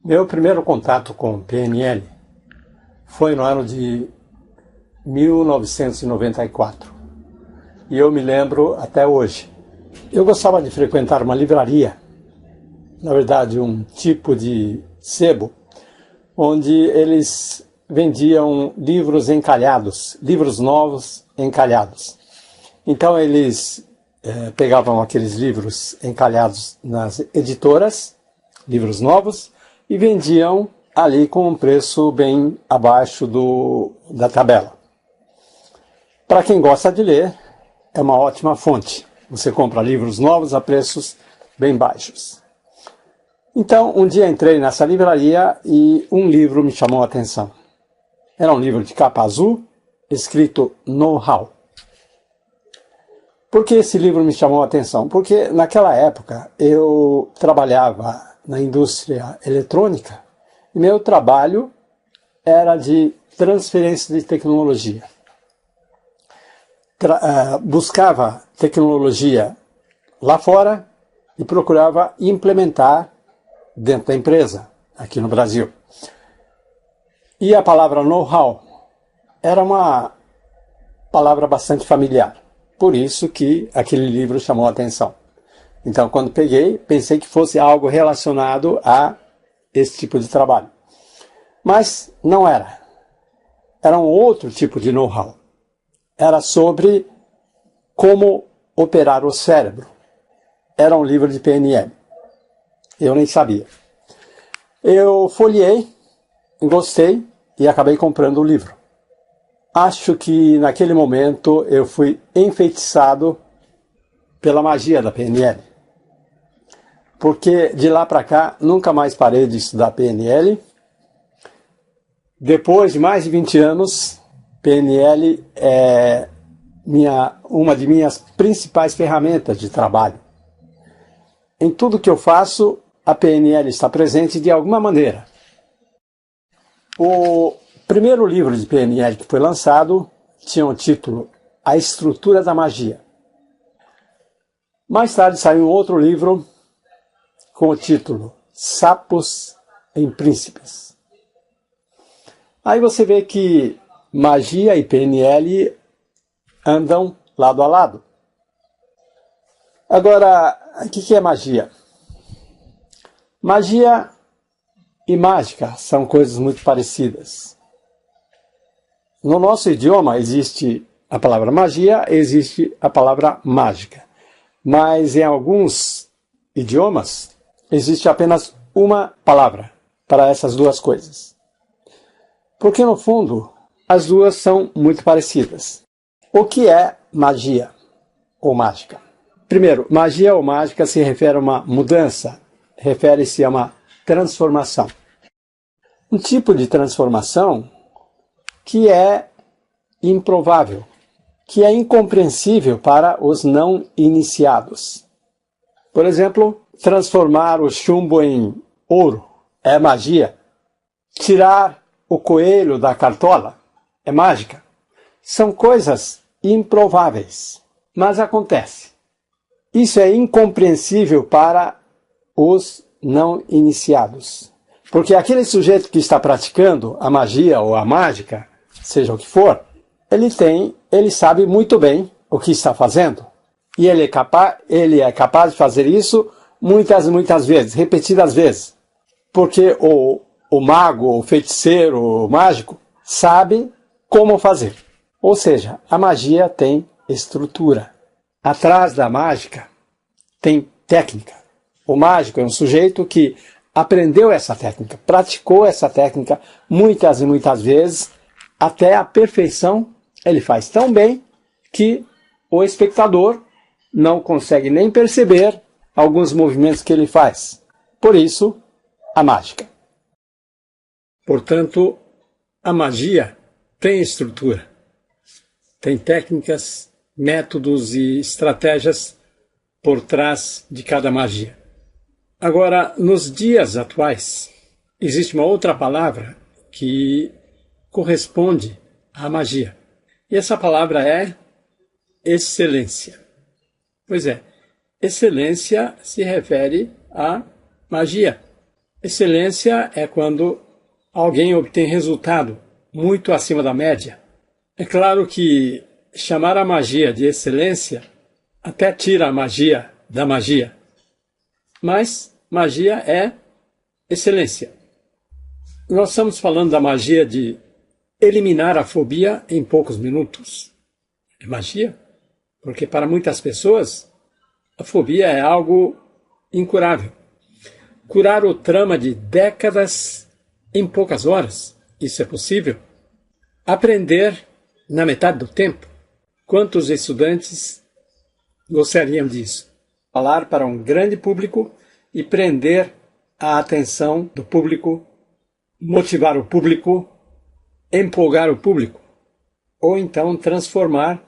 Meu primeiro contato com PNL foi no ano de 1994 e eu me lembro até hoje. Eu gostava de frequentar uma livraria, na verdade um tipo de sebo, onde eles vendiam livros encalhados, livros novos encalhados. Então eles pegavam aqueles livros encalhados nas editoras, livros novos, e vendiam ali com um preço bem abaixo da tabela. Para quem gosta de ler, é uma ótima fonte. Você compra livros novos a preços bem baixos. Então, um dia entrei nessa livraria e um livro me chamou a atenção. Era um livro de capa azul, escrito Know-how. Por que esse livro me chamou a atenção? Porque naquela época eu trabalhava na indústria eletrônica e meu trabalho era de transferência de tecnologia. Buscava tecnologia lá fora e procurava implementar dentro da empresa, aqui no Brasil. E a palavra know-how era uma palavra bastante familiar. Por isso que aquele livro chamou a atenção. Então, quando peguei, pensei que fosse algo relacionado a esse tipo de trabalho. Mas não era. Era um outro tipo de know-how. Era sobre como operar o cérebro. Era um livro de PNL. Eu nem sabia. Eu folheei, gostei e acabei comprando o livro. Acho que naquele momento eu fui enfeitiçado pela magia da PNL. Porque de lá para cá nunca mais parei de estudar PNL. Depois de mais de 20 anos, PNL é uma de minhas principais ferramentas de trabalho. Em tudo que eu faço, a PNL está presente de alguma maneira. O primeiro livro de PNL que foi lançado tinha o título A Estrutura da Magia. Mais tarde saiu outro livro com o título Sapos em Príncipes. Aí você vê que magia e PNL andam lado a lado. Agora, o que é magia? Magia e mágica são coisas muito parecidas. No nosso idioma existe a palavra magia, existe a palavra mágica. Mas em alguns idiomas existe apenas uma palavra para essas duas coisas. Porque no fundo as duas são muito parecidas. O que é magia ou mágica? Primeiro, magia ou mágica se refere a uma mudança, refere-se a uma transformação. Um tipo de transformação que é improvável, que é incompreensível para os não iniciados. Por exemplo, transformar o chumbo em ouro é magia. Tirar o coelho da cartola é mágica. São coisas improváveis, mas acontece. Isso é incompreensível para os não iniciados. Porque aquele sujeito que está praticando a magia ou a mágica, seja o que for, ele sabe muito bem o que está fazendo. E ele é capaz de fazer isso muitas vezes, repetidas vezes. Porque o mago, o feiticeiro, o mágico, sabe como fazer. Ou seja, a magia tem estrutura. Atrás da mágica tem técnica. O mágico é um sujeito que aprendeu essa técnica, praticou essa técnica muitas e muitas vezes, até a perfeição. Ele faz tão bem que o espectador não consegue nem perceber alguns movimentos que ele faz. Por isso, a mágica. Portanto, a magia tem estrutura, tem técnicas, métodos e estratégias por trás de cada magia. Agora, nos dias atuais, existe uma outra palavra que corresponde à magia. E essa palavra é excelência. Pois é, excelência se refere à magia. Excelência é quando alguém obtém resultado muito acima da média. É claro que chamar a magia de excelência até tira a magia da magia. Mas magia é excelência. Nós estamos falando da magia de eliminar a fobia em poucos minutos. É magia? Porque para muitas pessoas a fobia é algo incurável. Curar o trauma de décadas em poucas horas, isso é possível? Aprender na metade do tempo? Quantos estudantes gostariam disso? Falar para um grande público e prender a atenção do público, motivar o público, empolgar o público, ou então transformar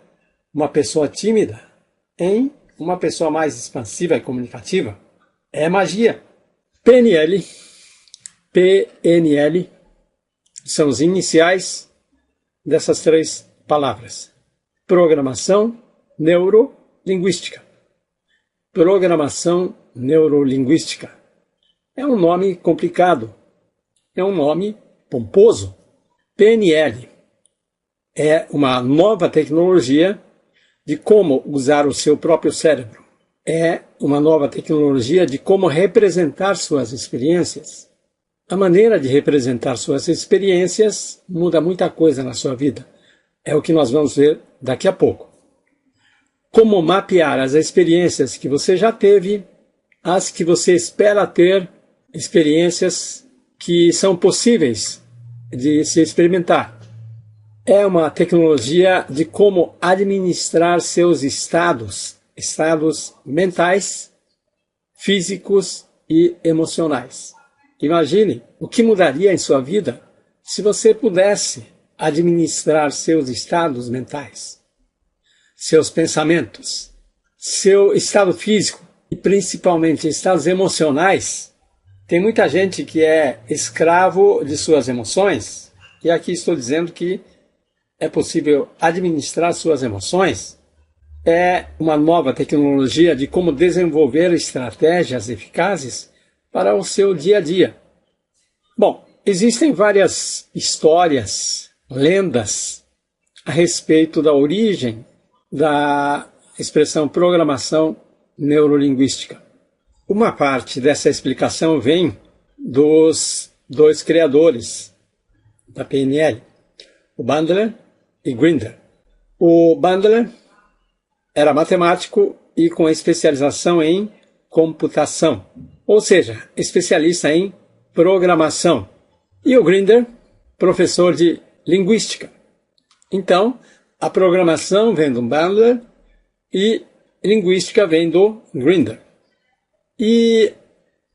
uma pessoa tímida em uma pessoa mais expansiva e comunicativa. É magia. PNL são os iniciais dessas três palavras. Programação neurolinguística. Programação neurolinguística. É um nome complicado. É um nome pomposo. PNL é uma nova tecnologia de como usar o seu próprio cérebro. É uma nova tecnologia de como representar suas experiências. A maneira de representar suas experiências muda muita coisa na sua vida. É o que nós vamos ver daqui a pouco. Como mapear as experiências que você já teve, as que você espera ter, experiências que são possíveis de se experimentar. É uma tecnologia de como administrar seus estados mentais, físicos e emocionais. Imagine o que mudaria em sua vida se você pudesse administrar seus estados mentais, seus pensamentos, seu estado físico e principalmente estados emocionais. Tem muita gente que é escravo de suas emoções, e aqui estou dizendo que é possível administrar suas emoções. É uma nova tecnologia de como desenvolver estratégias eficazes para o seu dia a dia. Bom, existem várias histórias, lendas a respeito da origem da expressão programação neurolinguística. Uma parte dessa explicação vem dos dois criadores da PNL, o Bandler e Grinder. O Bandler era matemático e com especialização em computação, ou seja, especialista em programação. E o Grinder, professor de linguística. Então, a programação vem do Bandler e linguística vem do Grinder. E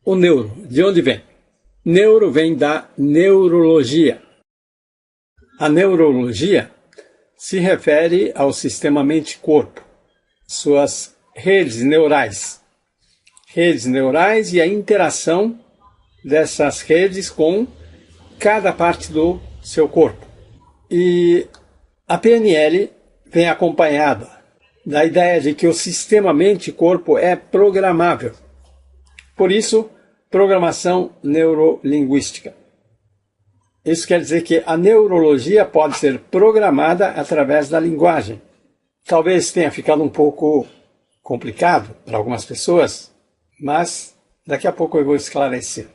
o neuro, de onde vem? Neuro vem da neurologia. A neurologia se refere ao sistema mente-corpo, suas redes neurais e a interação dessas redes com cada parte do seu corpo. E a PNL vem acompanhada da ideia de que o sistema mente-corpo é programável. Por isso, programação neurolinguística. Isso quer dizer que a neurologia pode ser programada através da linguagem. Talvez tenha ficado um pouco complicado para algumas pessoas, mas daqui a pouco eu vou esclarecer.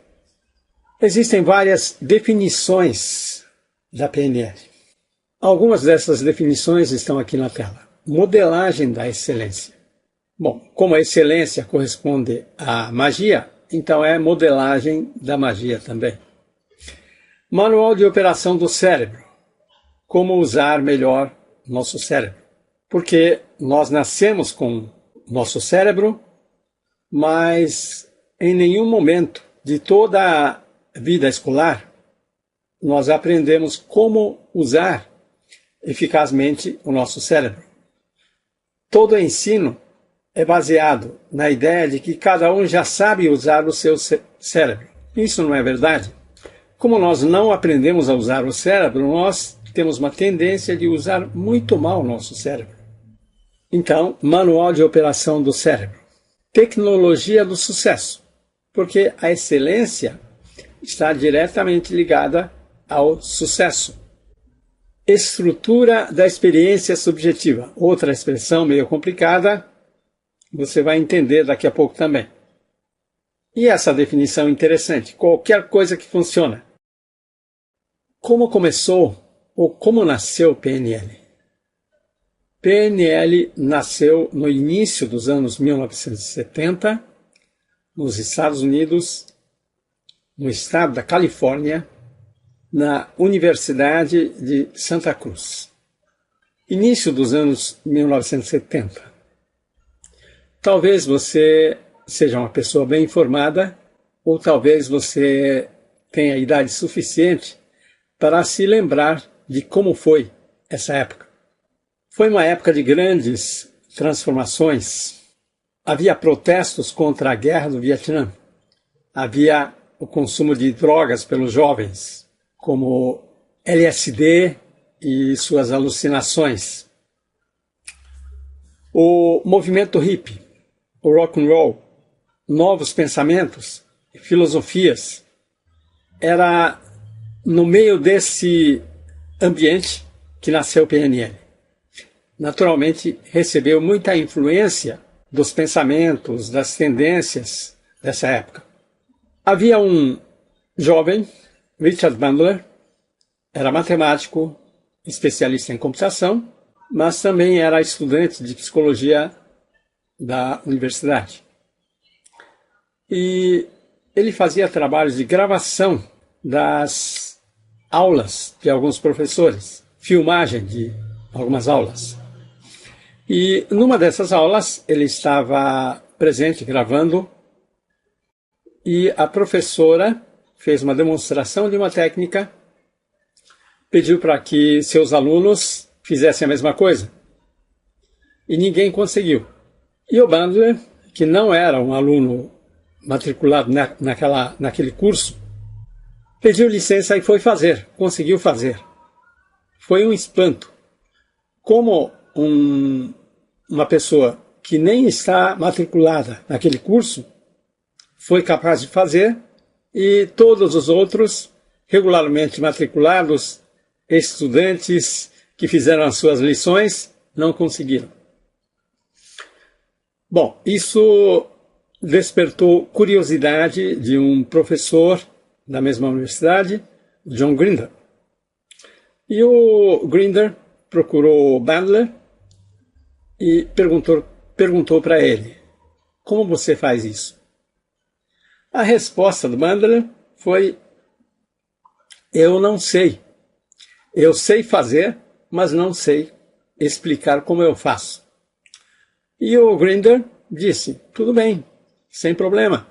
Existem várias definições da PNL. Algumas dessas definições estão aqui na tela. Modelagem da excelência. Bom, como a excelência corresponde à magia, então é modelagem da magia também. Manual de operação do cérebro. Como usar melhor nosso cérebro. Porque nós nascemos com nosso cérebro, mas em nenhum momento de toda a vida escolar nós aprendemos como usar eficazmente o nosso cérebro. Todo ensino é baseado na ideia de que cada um já sabe usar o seu cérebro. Isso não é verdade. Como nós não aprendemos a usar o cérebro, nós temos uma tendência de usar muito mal o nosso cérebro. Então, manual de operação do cérebro. Tecnologia do sucesso. Porque a excelência está diretamente ligada ao sucesso. Estrutura da experiência subjetiva. Outra expressão meio complicada, você vai entender daqui a pouco também. E essa definição é interessante. Qualquer coisa que funciona. Como começou ou como nasceu o PNL? PNL nasceu no início dos anos 1970, nos Estados Unidos, no estado da Califórnia, na Universidade de Santa Cruz. Início dos anos 1970. Talvez você seja uma pessoa bem informada, ou talvez você tenha idade suficiente para se lembrar de como foi essa época. Foi uma época de grandes transformações. Havia protestos contra a guerra do Vietnã. Havia o consumo de drogas pelos jovens, como LSD e suas alucinações. O movimento hippie, o rock and roll, novos pensamentos e filosofias. Era no meio desse ambiente que nasceu o PNL. Naturalmente, recebeu muita influência dos pensamentos, das tendências dessa época. Havia um jovem, Richard Bandler, era matemático, especialista em computação, mas também era estudante de psicologia da universidade. E ele fazia trabalhos de gravação das aulas de alguns professores, filmagem de algumas aulas. E numa dessas aulas ele estava presente gravando e a professora fez uma demonstração de uma técnica, pediu para que seus alunos fizessem a mesma coisa. E ninguém conseguiu. E o Bandler, que não era um aluno matriculado naquele curso, pediu licença e foi fazer, conseguiu fazer. Foi um espanto. Como uma pessoa que nem está matriculada naquele curso foi capaz de fazer e todos os outros, regularmente matriculados, estudantes que fizeram as suas lições, não conseguiram. Bom, isso despertou curiosidade de um professor da mesma universidade, John Grinder. E o Grinder procurou Bandler e perguntou para ele, como você faz isso? A resposta do Bandler foi, eu não sei. Eu sei fazer, mas não sei explicar como eu faço. E o Grinder disse, tudo bem, sem problema.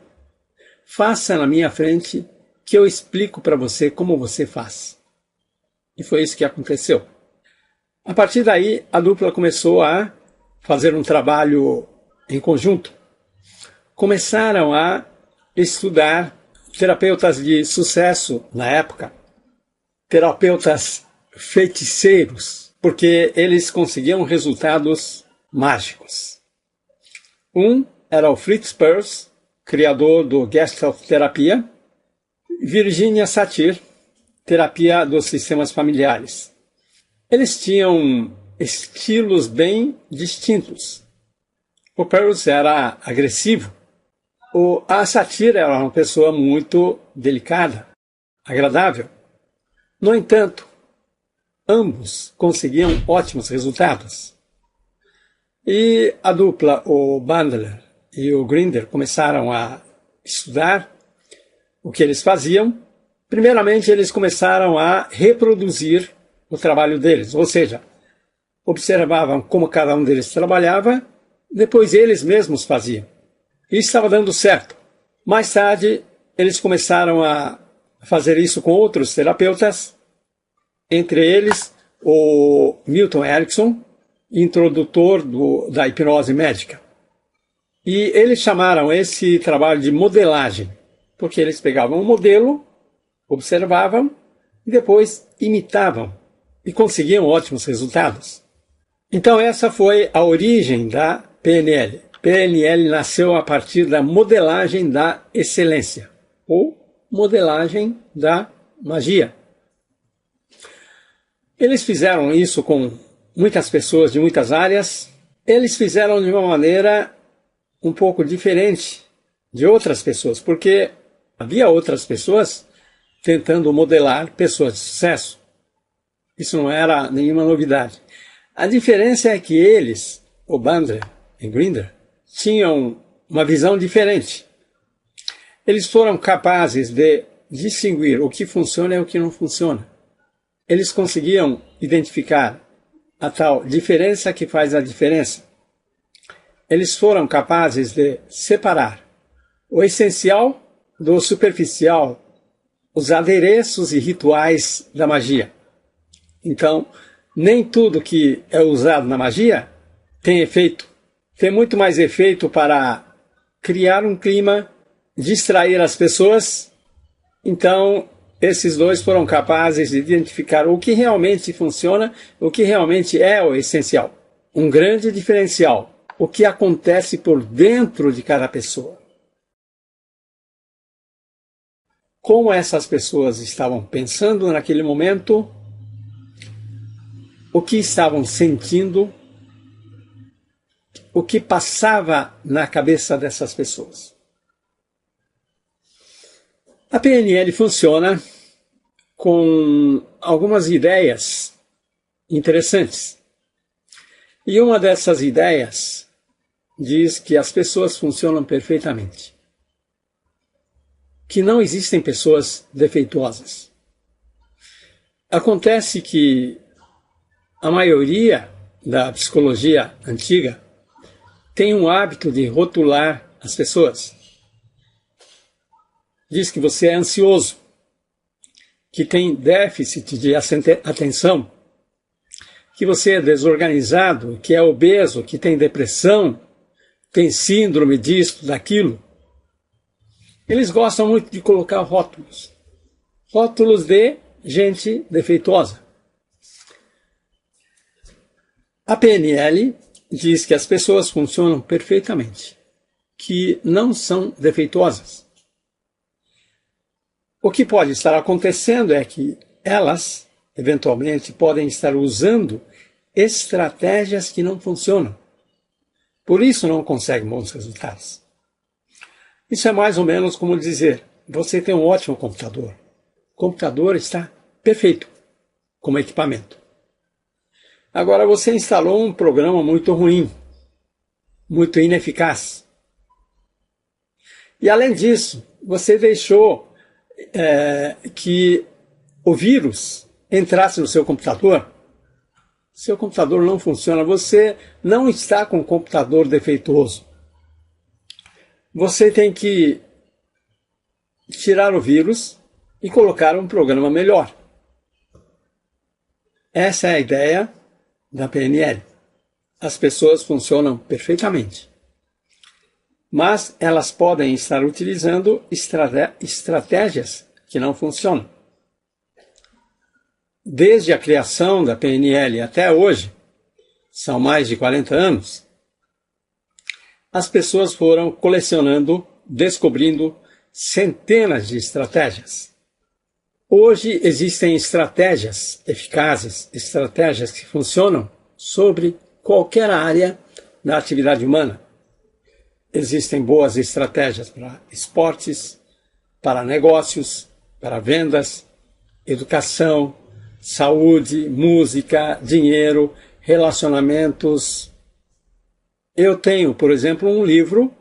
Faça na minha frente que eu explico para você como você faz. E foi isso que aconteceu. A partir daí, a dupla começou a fazer um trabalho em conjunto. Começaram a estudar terapeutas de sucesso na época, terapeutas feiticeiros, porque eles conseguiam resultados mágicos. Um era o Fritz Perls, criador do Gestalt terapia, Virginia Satir, terapia dos sistemas familiares. Eles tinham estilos bem distintos. O Perls era agressivo. A Satir era uma pessoa muito delicada, agradável. No entanto, ambos conseguiam ótimos resultados. E a dupla, o Bandler e o Grinder, começaram a estudar o que eles faziam. Primeiramente, eles começaram a reproduzir o trabalho deles, ou seja, observavam como cada um deles trabalhava, depois eles mesmos faziam. E estava dando certo. Mais tarde, eles começaram a fazer isso com outros terapeutas, entre eles o Milton Erickson, introdutor da hipnose médica. E eles chamaram esse trabalho de modelagem, porque eles pegavam um modelo, observavam e depois imitavam e conseguiam ótimos resultados. Então essa foi a origem da PNL. PNL nasceu a partir da modelagem da excelência, ou modelagem da magia. Eles fizeram isso com muitas pessoas de muitas áreas. Eles fizeram de uma maneira um pouco diferente de outras pessoas, porque havia outras pessoas tentando modelar pessoas de sucesso. Isso não era nenhuma novidade. A diferença é que eles, o Bandler e Grinder, tinham uma visão diferente. Eles foram capazes de distinguir o que funciona e o que não funciona. Eles conseguiam identificar a tal diferença que faz a diferença. Eles foram capazes de separar o essencial do superficial, os adereços e rituais da magia. Então, nem tudo que é usado na magia tem efeito. Tem muito mais efeito para criar um clima, distrair as pessoas. Então, esses dois foram capazes de identificar o que realmente funciona, o que realmente é o essencial. Um grande diferencial, o que acontece por dentro de cada pessoa. Como essas pessoas estavam pensando naquele momento, o que estavam sentindo, o que passava na cabeça dessas pessoas. A PNL funciona com algumas ideias interessantes. E uma dessas ideias diz que as pessoas funcionam perfeitamente. Que não existem pessoas defeituosas. Acontece que a maioria da psicologia antiga tem um hábito de rotular as pessoas. Diz que você é ansioso, que tem déficit de atenção, que você é desorganizado, que é obeso, que tem depressão, tem síndrome disso, daquilo. Eles gostam muito de colocar rótulos. Rótulos de gente defeituosa. A PNL diz que as pessoas funcionam perfeitamente, que não são defeituosas. O que pode estar acontecendo é que elas, eventualmente, podem estar usando estratégias que não funcionam. Por isso não conseguem bons resultados. Isso é mais ou menos como dizer, você tem um ótimo computador. O computador está perfeito como equipamento. Agora você instalou um programa muito ruim, muito ineficaz. E além disso, você deixou que o vírus entrasse no seu computador. Seu computador não funciona, você não está com um computador defeituoso. Você tem que tirar o vírus e colocar um programa melhor. Essa é a ideia da PNL. As pessoas funcionam perfeitamente. Mas elas podem estar utilizando estratégias que não funcionam. Desde a criação da PNL até hoje, são mais de 40 anos, as pessoas foram colecionando, descobrindo centenas de estratégias. Hoje existem estratégias eficazes, estratégias que funcionam sobre qualquer área da atividade humana. Existem boas estratégias para esportes, para negócios, para vendas, educação, saúde, música, dinheiro, relacionamentos. Eu tenho, por exemplo, um livro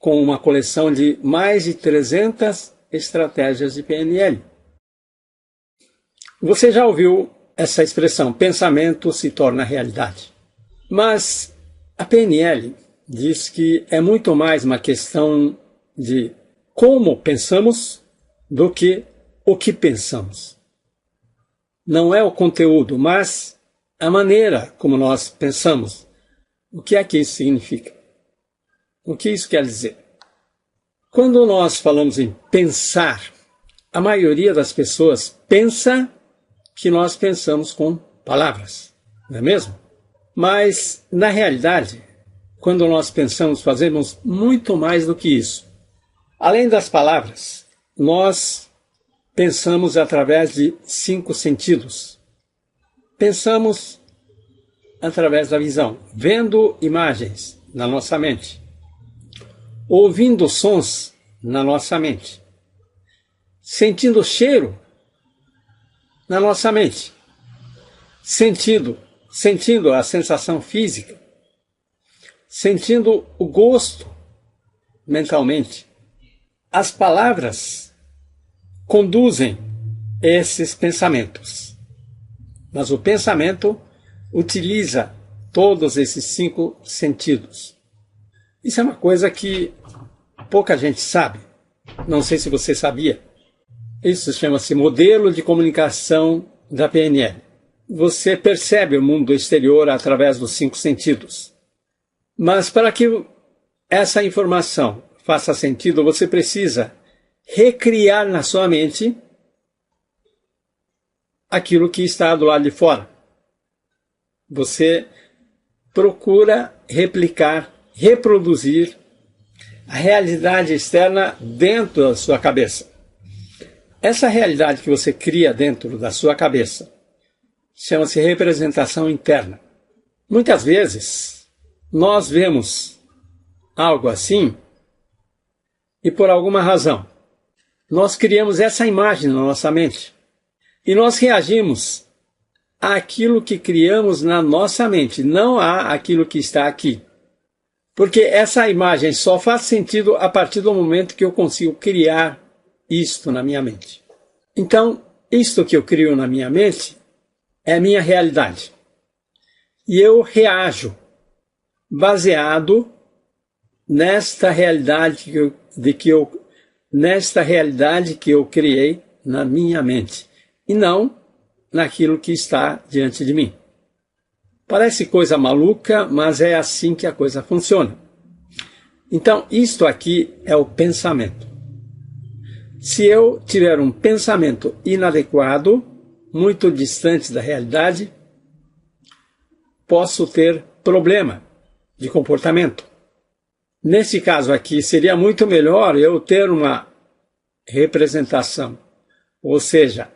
com uma coleção de mais de 300 estratégias de PNL. Você já ouviu essa expressão, pensamento se torna realidade. Mas a PNL diz que é muito mais uma questão de como pensamos do que o que pensamos. Não é o conteúdo, mas a maneira como nós pensamos. O que é que isso significa? O que isso quer dizer? Quando nós falamos em pensar, a maioria das pessoas pensa que nós pensamos com palavras, não é mesmo? Mas, na realidade, quando nós pensamos, fazemos muito mais do que isso. Além das palavras, nós pensamos através de 5 sentidos. Pensamos através da visão, vendo imagens na nossa mente, ouvindo sons na nossa mente, sentindo cheiro na nossa mente, sentindo a sensação física, sentindo o gosto mentalmente. As palavras conduzem esses pensamentos, mas o pensamento utiliza todos esses 5 sentidos. Isso é uma coisa que pouca gente sabe. Não sei se você sabia. Isso chama-se modelo de comunicação da PNL. Você percebe o mundo exterior através dos 5 sentidos. Mas para que essa informação faça sentido, você precisa recriar na sua mente aquilo que está do lado de fora. Você procura replicar, reproduzir a realidade externa dentro da sua cabeça. Essa realidade que você cria dentro da sua cabeça chama-se representação interna. Muitas vezes, nós vemos algo assim e por alguma razão, nós criamos essa imagem na nossa mente e nós reagimos àquilo que criamos na nossa mente, não àquilo que está aqui. Porque essa imagem só faz sentido a partir do momento que eu consigo criar isto na minha mente. Então, isto que eu crio na minha mente é a minha realidade. E eu reajo baseado nesta realidade que eu criei na minha mente e não naquilo que está diante de mim. Parece coisa maluca, mas é assim que a coisa funciona. Então, isto aqui é o pensamento. Se eu tiver um pensamento inadequado, muito distante da realidade, posso ter problema de comportamento. Nesse caso aqui, seria muito melhor eu ter uma representação, ou seja,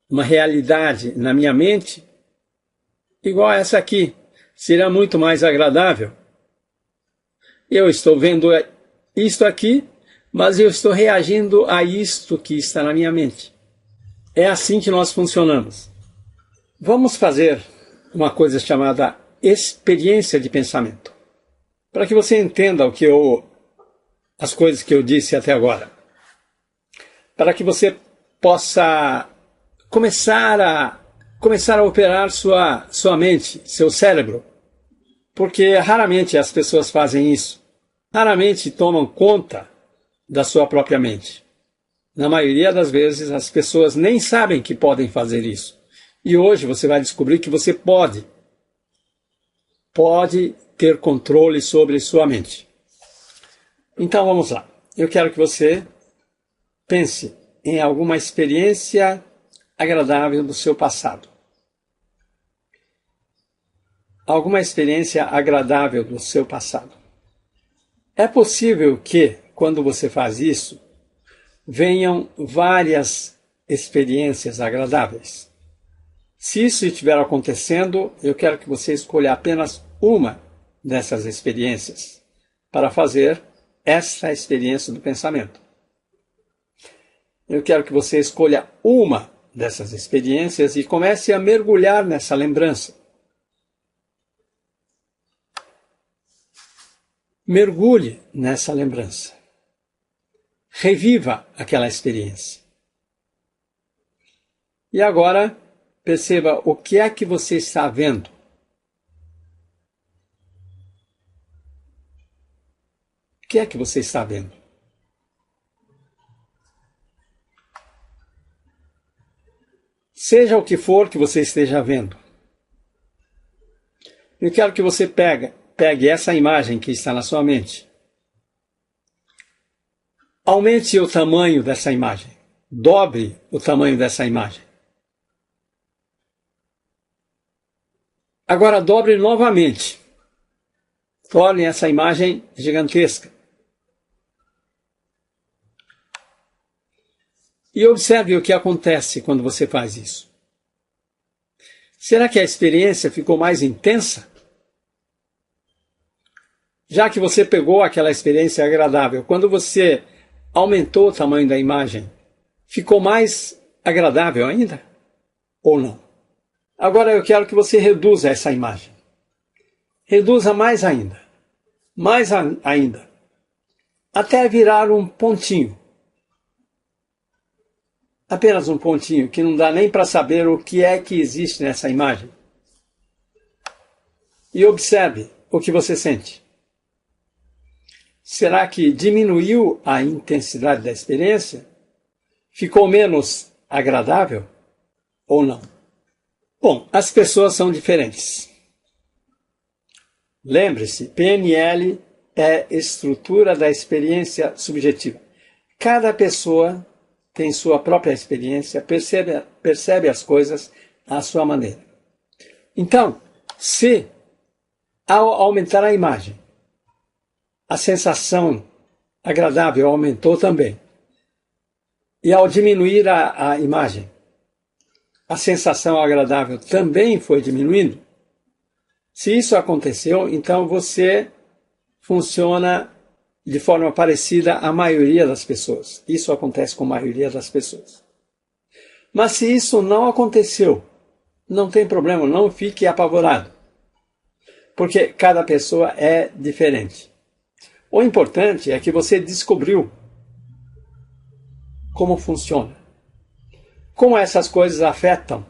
uma realidade na minha mente igual a essa aqui. Seria muito mais agradável. Eu estou vendo isto aqui, mas eu estou reagindo a isto que está na minha mente. É assim que nós funcionamos. Vamos fazer uma coisa chamada experiência de pensamento, para que você entenda as coisas que eu disse até agora, para que você possa começar a operar sua mente, seu cérebro, porque raramente as pessoas fazem isso, raramente tomam conta da sua própria mente. Na maioria das vezes as pessoas nem sabem que podem fazer isso. E hoje você vai descobrir que você pode ter controle sobre sua mente. Então vamos lá. Eu quero que você pense em alguma experiência agradável do seu passado. Alguma experiência agradável do seu passado. É possível que, quando você faz isso, venham várias experiências agradáveis. Se isso estiver acontecendo, eu quero que você escolha apenas uma dessas experiências para fazer essa experiência do pensamento. Eu quero que você escolha uma dessas experiências e comece a mergulhar nessa lembrança. Mergulhe nessa lembrança. Reviva aquela experiência. E agora, perceba o que é que você está vendo. O que é que você está vendo? Seja o que for que você esteja vendo. Eu quero que você pegue essa imagem que está na sua mente. Aumente o tamanho dessa imagem. Dobre o tamanho dessa imagem. Agora dobre novamente. Torne essa imagem gigantesca. E observe o que acontece quando você faz isso. Será que a experiência ficou mais intensa? Já que você pegou aquela experiência agradável, quando você aumentou o tamanho da imagem, ficou mais agradável ainda? Ou não? Agora eu quero que você reduza essa imagem. Reduza mais ainda. Mais ainda. Até virar um pontinho. Apenas um pontinho, que não dá nem para saber o que é que existe nessa imagem. E observe o que você sente. Será que diminuiu a intensidade da experiência? Ficou menos agradável? Ou não? Bom, as pessoas são diferentes. Lembre-se, PNL é estrutura da experiência subjetiva. Cada pessoa tem sua própria experiência, percebe as coisas à sua maneira. Então, se ao aumentar a imagem, a sensação agradável aumentou também, e ao diminuir a imagem, a sensação agradável também foi diminuindo, se isso aconteceu, então você funciona de forma parecida à maioria das pessoas. Isso acontece com a maioria das pessoas. Mas se isso não aconteceu, não tem problema, não fique apavorado. Porque cada pessoa é diferente. O importante é que você descobriu como funciona. Como essas coisas afetam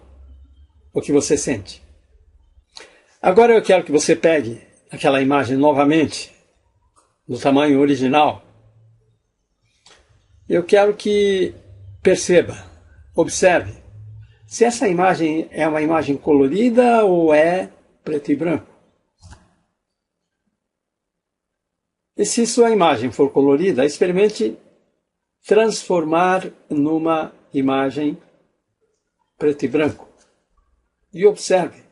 o que você sente. Agora eu quero que você pegue aquela imagem novamente, no tamanho original. Eu quero que perceba, observe, se essa imagem é uma imagem colorida ou é preto e branco. E se sua imagem for colorida, experimente transformar numa imagem preto e branco. E observe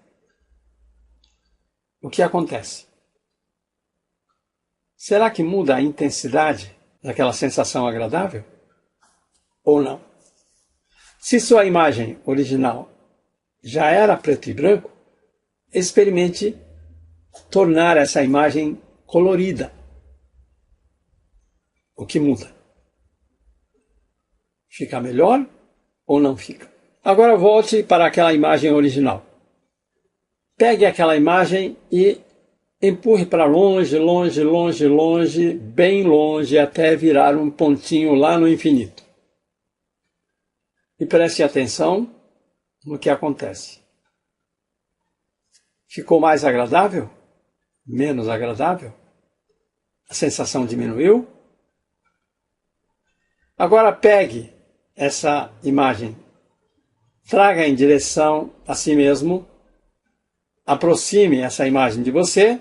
o que acontece. Será que muda a intensidade daquela sensação agradável? Ou não? Se sua imagem original já era preto e branco, experimente tornar essa imagem colorida. O que muda? Fica melhor ou não fica? Agora volte para aquela imagem original. Pegue aquela imagem e empurre para longe, longe, longe, longe, bem longe, até virar um pontinho lá no infinito. E preste atenção no que acontece. Ficou mais agradável? Menos agradável? A sensação diminuiu? Agora pegue essa imagem, traga em direção a si mesmo, aproxime essa imagem de você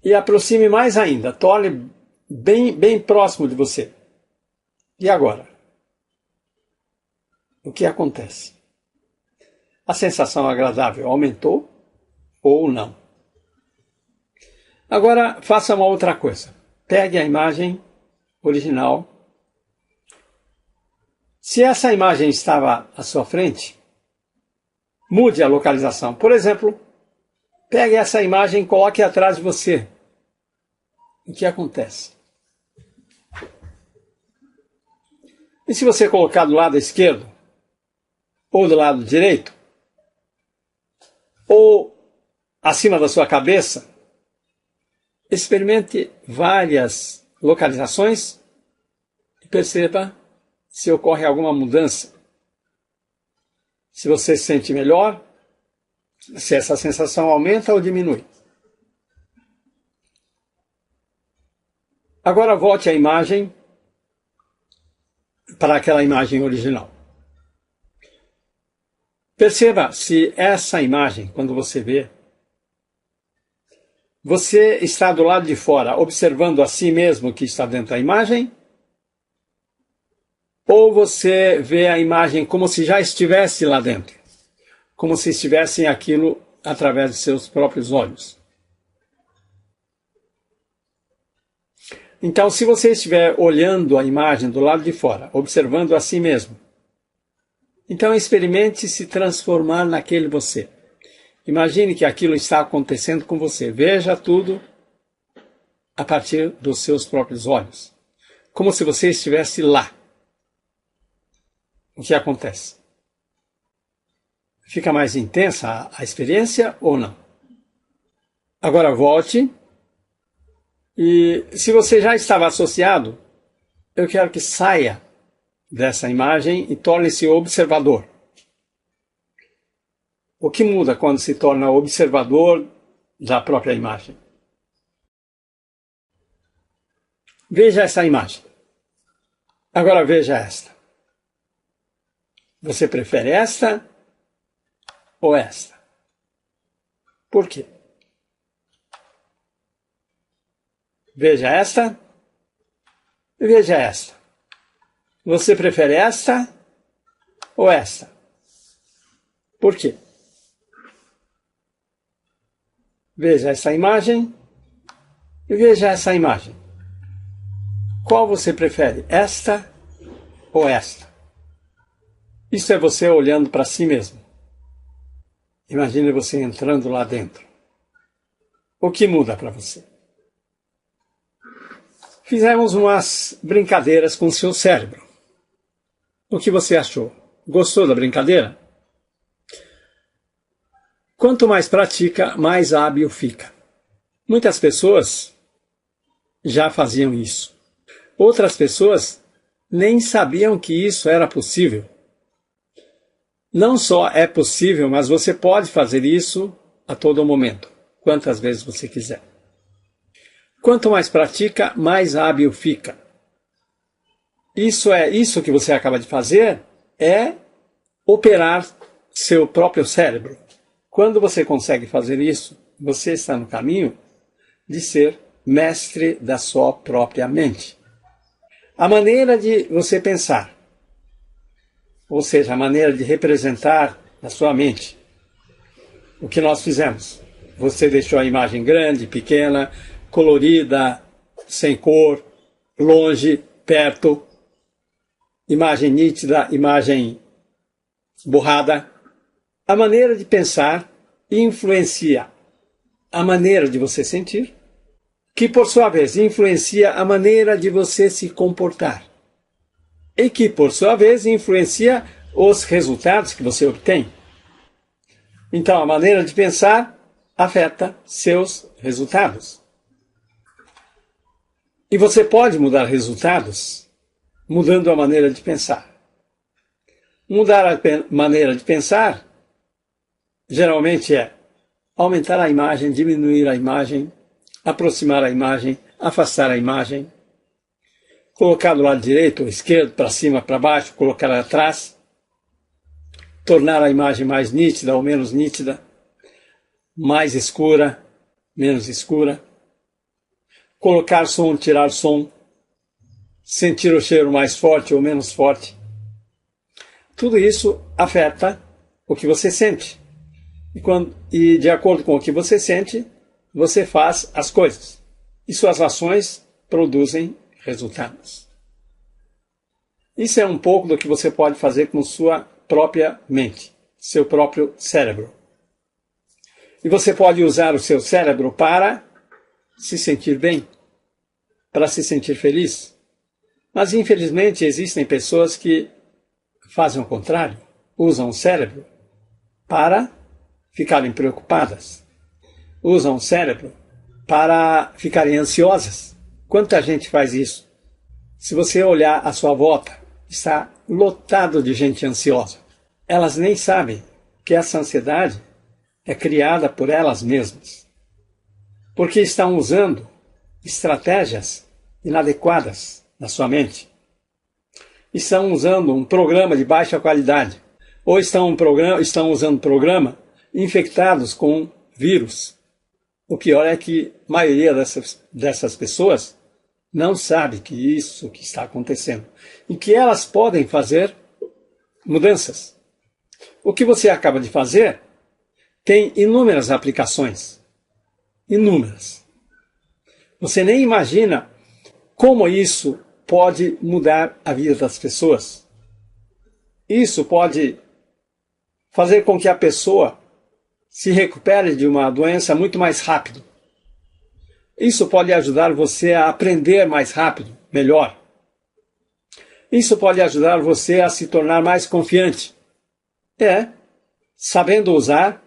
e aproxime mais ainda, torne bem próximo de você. E agora? O que acontece? A sensação agradável aumentou ou não? Agora faça uma outra coisa. Pegue a imagem original. Se essa imagem estava à sua frente, mude a localização. Por exemplo, pegue essa imagem e coloque atrás de você. O que acontece? E se você colocar do lado esquerdo, ou do lado direito, ou acima da sua cabeça, experimente várias localizações e perceba se ocorre alguma mudança. Se você se sente melhor, se essa sensação aumenta ou diminui. Agora volte a imagem para aquela imagem original. Perceba se essa imagem, quando você vê, você está do lado de fora observando a si mesmo que está dentro da imagem, ou você vê a imagem como se já estivesse lá dentro, como se estivesse aquilo através de seus próprios olhos. Então, se você estiver olhando a imagem do lado de fora, observando a si mesmo, então experimente se transformar naquele você. Imagine que aquilo está acontecendo com você. Veja tudo a partir dos seus próprios olhos, como se você estivesse lá. O que acontece? Fica mais intensa a experiência ou não? Agora volte. E se você já estava associado, eu quero que saia dessa imagem e torne-se observador. O que muda quando se torna observador da própria imagem? Veja essa imagem. Agora veja esta. Você prefere esta ou esta? Por quê? Veja esta e veja esta. Você prefere esta ou esta? Por quê? Veja essa imagem e veja essa imagem. Qual você prefere, esta ou esta? Isso é você olhando para si mesmo. Imagine você entrando lá dentro. O que muda para você? Fizemos umas brincadeiras com o seu cérebro. O que você achou? Gostou da brincadeira? Quanto mais pratica, mais hábil fica. Muitas pessoas já faziam isso. Outras pessoas nem sabiam que isso era possível. Não só é possível, mas você pode fazer isso a todo momento, quantas vezes você quiser. Quanto mais pratica, mais hábil fica. Isso que você acaba de fazer é operar seu próprio cérebro. Quando você consegue fazer isso, você está no caminho de ser mestre da sua própria mente. A maneira de você pensar, ou seja, a maneira de representar a sua mente. O que nós fizemos? Você deixou a imagem grande, pequena, colorida, sem cor, longe, perto, imagem nítida, imagem borrada. A maneira de pensar influencia a maneira de você sentir, que por sua vez influencia a maneira de você se comportar, e que por sua vez influencia os resultados que você obtém. Então a maneira de pensar afeta seus resultados. E você pode mudar resultados mudando a maneira de pensar. Mudar a maneira de pensar geralmente é aumentar a imagem, diminuir a imagem, aproximar a imagem, afastar a imagem, colocar do lado direito ou esquerdo, para cima, para baixo, colocar atrás, tornar a imagem mais nítida ou menos nítida, mais escura, menos escura, colocar som, tirar som, sentir o cheiro mais forte ou menos forte. Tudo isso afeta o que você sente. E de acordo com o que você sente, você faz as coisas. E suas ações produzem resultados. Isso é um pouco do que você pode fazer com sua própria mente, seu próprio cérebro. E você pode usar o seu cérebro para se sentir bem, para se sentir feliz. Mas, infelizmente, existem pessoas que fazem o contrário, usam o cérebro para ficarem preocupadas, usam o cérebro para ficarem ansiosas. Quanta gente faz isso? Se você olhar à sua volta, está lotado de gente ansiosa. Elas nem sabem que essa ansiedade é criada por elas mesmas, porque estão usando estratégias inadequadas na sua mente. Estão usando um programa de baixa qualidade, ou estão usando programa infectados com vírus. O pior é que a maioria dessas pessoas não sabe que isso que está acontecendo e que elas podem fazer mudanças. O que você acaba de fazer tem inúmeras aplicações. Inúmeras. Você nem imagina como isso pode mudar a vida das pessoas. Isso pode fazer com que a pessoa se recupere de uma doença muito mais rápido. Isso pode ajudar você a aprender mais rápido, melhor. Isso pode ajudar você a se tornar mais confiante. Sabendo usar,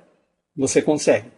você consegue.